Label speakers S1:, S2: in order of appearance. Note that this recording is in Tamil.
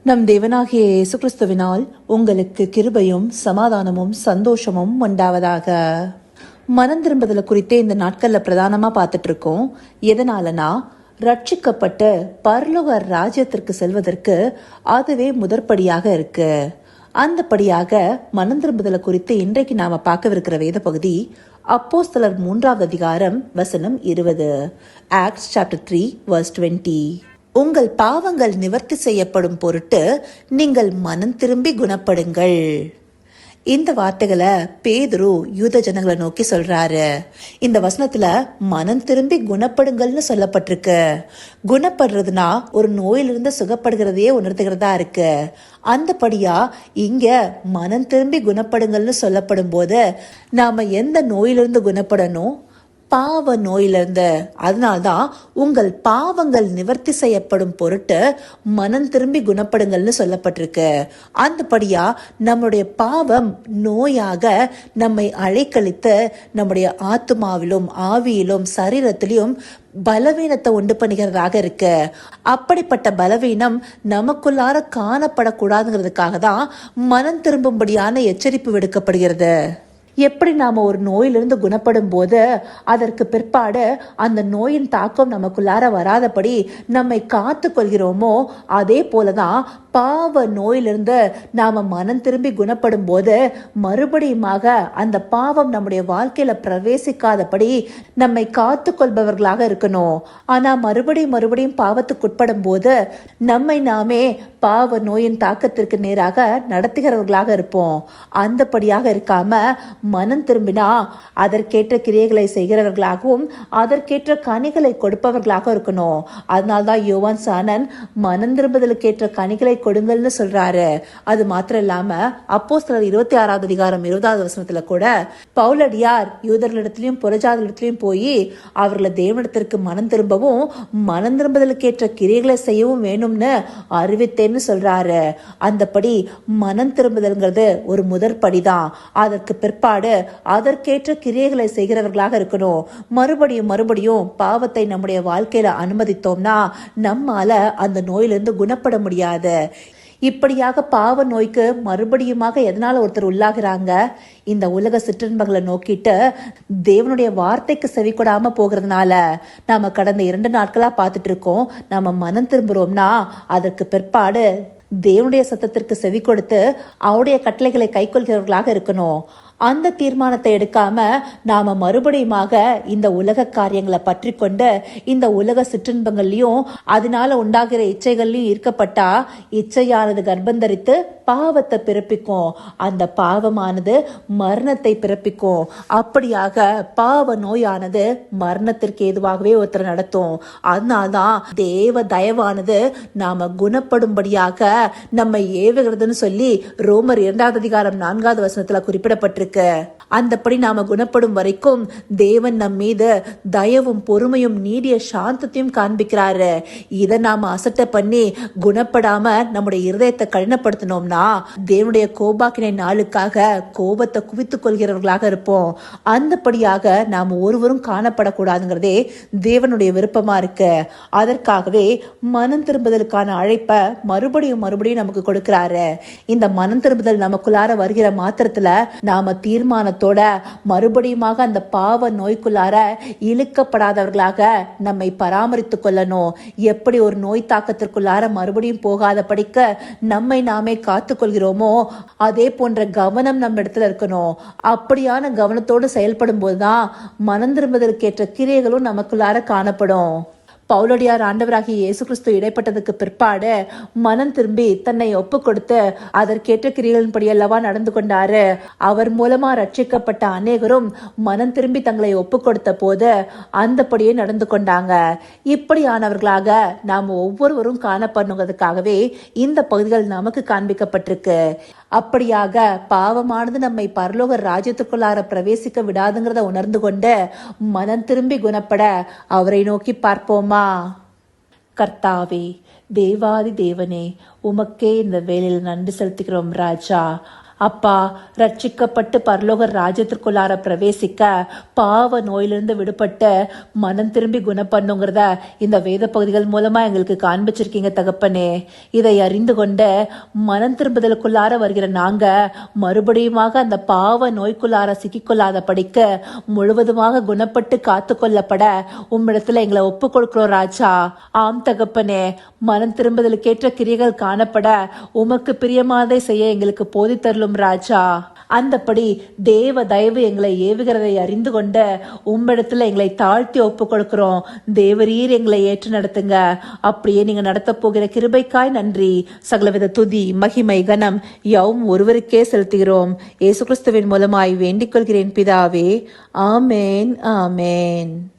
S1: நம் தேவனாகிய இயேசு கிறிஸ்துவினால் உங்களுக்கு கிருபையும் சமாதானமும் சந்தோஷமும் உண்டாவதாக. மனம் திரும்புதல குறித்தே இந்த நாட்கள்ல பிரதானமா பார்த்துட்டு இருக்கோம். எதனாலனா, ரட்சிக்கப்பட்டு பரலோக ராஜ்யத்திற்கு செல்வதற்கு அதுவே முதற்படியாக இருக்கு. அந்தபடியாக மனம் திரும்புதல குறித்து இன்றைக்கு நாம பார்க்கவிருக்கிற வேத பகுதி அப்போஸ்தலர் 3வது அதிகாரம் வசனம் 20. Acts chapter 3 verse 20. உங்கள் பாவங்கள் நிவர்த்தி செய்யப்படும் பொருட்டு நீங்கள் மனம் திரும்பி குணப்படுங்கள். இந்த வார்த்தைகளை பேதுரு யூத ஜனங்களை நோக்கி சொல்றாரு. இந்த வசனத்துல மனம் திரும்பி குணப்படுங்கள்னு சொல்லப்பட்டிருக்கு. குணப்படுறதுனா ஒரு நோயிலிருந்து சுகப்படுகிறதையே உணர்த்துகிறதா இருக்கு. அந்தபடியா இங்க மனம் திரும்பி குணப்படுங்கள்னு சொல்லப்படும் போது நாம எந்த நோயிலிருந்து குணப்படணும்? பாவ நோயிலிருந்து. அதனால்தான் உங்கள் பாவங்கள் நிவர்த்தி செய்யப்படும் பொருட்டு மனம் திரும்பி குணப்படுங்கள்னு சொல்லப்பட்டிருக்கு. அந்தபடியா நம்முடைய பாவம் நோயாக நம்மை அழைக்கழித்து நம்முடைய ஆத்துமாவிலும் ஆவியிலும் சரீரத்திலும் பலவீனத்தை உண்டு பண்ணுகிறதாக இருக்கு. அப்படிப்பட்ட பலவீனம் நமக்குள்ளார காணப்படக்கூடாதுங்கிறதுக்காக தான் மனம் திரும்பும்படியான எச்சரிப்பு விடுக்கப்படுகிறது. எப்படி நாம ஒரு நோயிலிருந்து குணப்படும் போது அதற்கு பிற்பாடு அந்த நோயின் தாக்கம் நமக்குள்ளார வராதபடி நம்மை காத்து கொள்கிறோமோ, அதே போலதான் பாவ நோயிலிருந்து நாம மனம் திரும்பி குணப்படும் போது மறுபடியுமாக அந்த பாவம் நம்முடைய வாழ்க்கையில பிரவேசிக்காதபடி நம்மை காத்து கொள்பவர்களாக இருக்கணும். ஆனா மறுபடியும் பாவத்துக்குட்படும் போது நம்மை நாமே பாவ நோயின் தாக்கத்திற்கு நேராக நடத்துகிறவர்களாக இருப்போம். அந்தபடியாக இருக்காம மனம் திரும்பினா அதற்கேற்ற கிரியைகளை செய்கிறவர்களாகவும் அதற்கேற்ற கனிகளை கொடுப்பவர்களாக இருக்கணும். அதனால்தான் யோவான் சாணன் மனம் திரும்புதலுக்கேற்ற கனிகளை கொடுங்கள்னு சொல்றாரு. அது மாத்திரம் இல்லாம அப்போஸ்தலர் 26வது அதிகாரம் 20வது வசனத்துல கூட பவுலடியார் யூதர்களிடத்திலையும் புறஜாதிகளிடத்திலையும் போய் அவர்களை தேவனிடத்திற்கு மனம் திரும்பவும் மனம் திரும்புதலுக்கேற்ற கிரியைகளை செய்யவும் வேணும்னு அறிவித்தேன்னு சொல்றாரு. அந்தபடி மனம் திரும்புதல்ங்கிறது ஒரு முதற்படிதான். அதற்கு பிற்பாடு அதற்கேற்ற கிரியைகளை செய்கிறவர்களாக இருக்கணும். மறுபடியும் பாவத்தை நம்முடைய வாழ்க்கையில அனுமதித்தோம்னா நம்மால அந்த நோயிலிருந்து குணப்பட முடியாது. இப்படியாக பாவ நோய்க்கு மறுபடியுமாக எதனால ஒருத்தர் உள்ளாகிறாங்க? இந்த உலக சிற்றின்பங்களை நோக்கிட்டு தேவனுடைய வார்த்தைக்கு செவி கொடாம போகிறதுனால. நாம கடந்த 2 நாட்களா பார்த்துட்டு இருக்கோம். நம்ம மனம் திரும்புறோம்னா அதற்கு பிற்பாடு தேவனுடைய சத்தத்திற்கு செவி கொடுத்து அவருடைய கட்டளைகளை கை கொள்கிறவர்களாக இருக்கணும். அந்த தீர்மானத்தை எடுக்காம நாம மறுபடியுமாக இந்த உலக காரியங்களை பற்றி கொண்டு இந்த உலக சிற்றின்பங்கள்லயும் அதனால உண்டாகிற இச்சைகள்லயும் ஈர்க்கப்பட்டா இச்சையானது கர்ப்பந்தரித்து பாவத்தை பிறப்பிக்கும். அந்த பாவமானது மரணத்தை பிறப்பிக்கும். அப்படியாக பாவ நோயானது மரணத்திற்கு ஏதுவாகவே ஒருத்தர் நடத்தும். அதனால்தான் தேவ தயவானது நாம குணப்படும்படியாக நம்மை ஏவுகிறதுன்னு சொல்லி ரோமர் 2வது அதிகாரம் 4வது வசனத்துல குறிப்பிடப்பட்டிருக்கு. அந்தபடி நாம குணப்படும் வரைக்கும் தேவன் நம் மீது தயவும் பொறுமையும் நீடிய சாந்தத்தையும் காண்பிக்கிறாரு. இதை நாம அசட்டை பண்ணி குணப்படாம நம்முடைய இருதயத்தை கடினப்படுத்தினோம்னா தேவனுடைய கோபாக்கினை நாளுக்காக கோபத்தை குவித்துக் கொள்கிறவர்களாக இருப்போம். அந்தபடியாக நாம ஒருவரும் காணப்படக்கூடாதுங்கிறதே தேவனுடைய விருப்பமா இருக்கு. அதற்காகவே மனம் திரும்புதலுக்கான அழைப்பை மறுபடியும் நமக்கு கொடுக்கிறாரு. இந்த மனம் திரும்புதல் நமக்குள்ளார வருகிற மாத்திரத்துல நாம தீர்மானத்தோட மறுபடியுமாக அந்த பாவ நோய்க்குள்ளார இழுக்கப்படாதவர்களாக நம்மை பராமரித்துக் கொள்ளணும். எப்படி ஒரு நோய் தாக்கத்திற்குள்ளார மறுபடியும் போகாத படிக்க நம்மை நாமே காத்துக் கொள்கிறோமோ அதே போன்ற கவனம் நம்ம இடத்துல இருக்கணும். அப்படியான கவனத்தோடு செயல்படும் போதுதான் மனம் திரும்புதலுக்கேற்ற கிரியைகளும் நமக்குள்ளார காணப்படும். பவுலடியார் ஆண்டவராகிய இயேசு கிறிஸ்து இடைப்பட்டதுக்கு பிற்பாடு மனம் திரும்பி தன்னை ஒப்பு கொடுத்து அதற்கேற்ற கிரியைகளின்படி அல்லவா நடந்து கொண்டாரு. அவர் மூலமா ரட்சிக்கப்பட்ட அநேகரும் மனம் திரும்பி தங்களை ஒப்பு கொடுத்த போது அந்தபடியே நடந்து கொண்டாங்க. இப்படியானவர்களாக நாம் ஒவ்வொருவரும் காணப்படுவதற்காகவே இந்த பகுதிகள் நமக்கு காண்பிக்கப்பட்டிருக்கு. அப்படியாக பாவமானது நம்மை பரலோக ராஜ்யத்துக்குள்ளார பிரவேசிக்க விடாதுங்கிறத உணர்ந்து கொண்டு மனம் திரும்பி குணப்பட அவரை நோக்கி பார்ப்போமா? கர்த்தாவே, தேவாதி தேவனே, உமக்கே இந்த வேளையில் நன்றி செலுத்துகிறோம் ராஜா. அப்பா, ரட்சிக்கப்பட்டு பரலோக ராஜ்யத்திற்குள்ளார பிரவேசிக்க பாவ நோயிலிருந்து விடுபட்டு மனம் திரும்பி குணப்பண்ணுங்கிறத இந்த வேத பகுதிகள் மூலமா எங்களுக்கு காண்பிச்சிருக்கீங்க தகப்பனே. இதை அறிந்து கொண்டு மனம் திரும்புதலுக்குள்ளார வருகிற நாங்க மறுபடியுமாக அந்த பாவ நோய்க்குள்ளார சிக்கிக்கொள்ளாத படிக்க முழுவதுமாக குணப்பட்டு காத்து கொள்ளப்பட உம்மிடத்துல எங்களை ஒப்பு கொடுக்கிறோம் ராஜா. ஆம் தகப்பனே, மனம் திரும்புதலுக்கேற்ற கிரியைகள் காணப்பட உமக்கு பிரியமானதை செய்ய எங்களுக்கு போதித்தருளும் ராஜா. அந்தபடி தேவ தயவு எங்களை ஏவுகிறதை அறிந்து கொண்டு உம்மிடத்துல எங்களை தாழ்த்தி ஒப்பு கொடுக்கிறோம். தேவரீர் எங்களை ஏற்று நடத்துங்க. அப்படியே நீங்க நடத்த போகிற கிருபைக்காய் நன்றி. சகலவித துதி மகிமை கனம் யாவும் ஒருவருக்கே செலுத்துகிறோம். இயேசு கிறிஸ்துவின் மூலமாய் வேண்டிக் கொள்கிறேன் பிதாவே. ஆமேன், ஆமேன்.